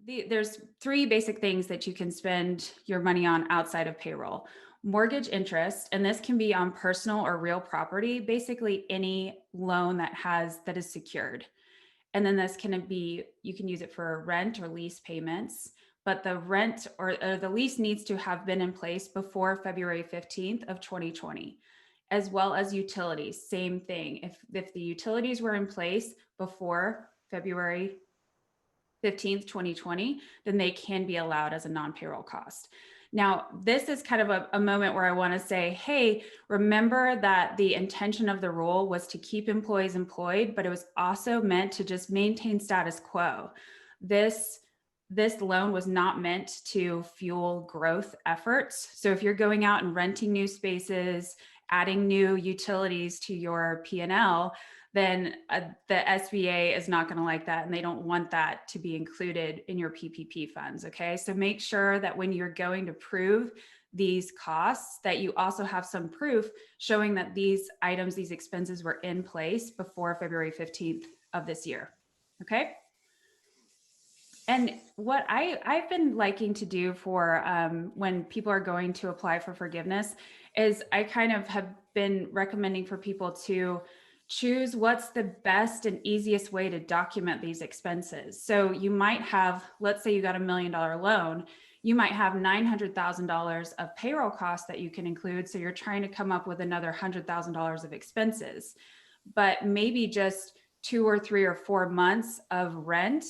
There's three basic things that you can spend your money on outside of payroll. Mortgage interest, and this can be on personal or real property, basically any loan that is secured. And then this can be, you can use it for rent or lease payments, but the rent or the lease needs to have been in place before February 15th of 2020, as well as utilities. Same thing. If the utilities were in place before February 15th, 2020, then they can be allowed as a non-payroll cost. Now, this is kind of a moment where I want to say, hey, remember that the intention of the rule was to keep employees employed, but it was also meant to just maintain status quo. This loan was not meant to fuel growth efforts. So if you're going out and renting new spaces, adding new utilities to your P&L, then the SBA is not going to like that, and they don't want that to be included in your PPP funds. Okay, so make sure that when you're going to prove these costs, that you also have some proof showing that these items, these expenses were in place before February 15th of this year. Okay. And what I've been liking to do for when people are going to apply for forgiveness is I kind of have been recommending for people to choose what's the best and easiest way to document these expenses. So you might have, let's say you got $1 million loan, you might have $900,000 of payroll costs that you can include. So you're trying to come up with another $100,000 of expenses, but maybe just 2 or 3 or 4 months of rent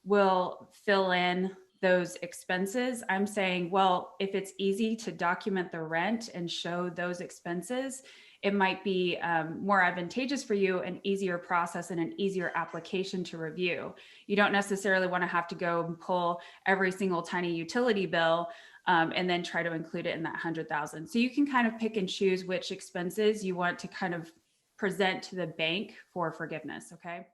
will fill in those expenses. I'm saying, well, if it's easy to document the rent and show those expenses, it might be more advantageous for you, an easier process and an easier application to review. You don't necessarily want to have to go and pull every single tiny utility bill and then try to include it in that 100,000. So you can kind of pick and choose which expenses you want to kind of present to the bank for forgiveness, okay?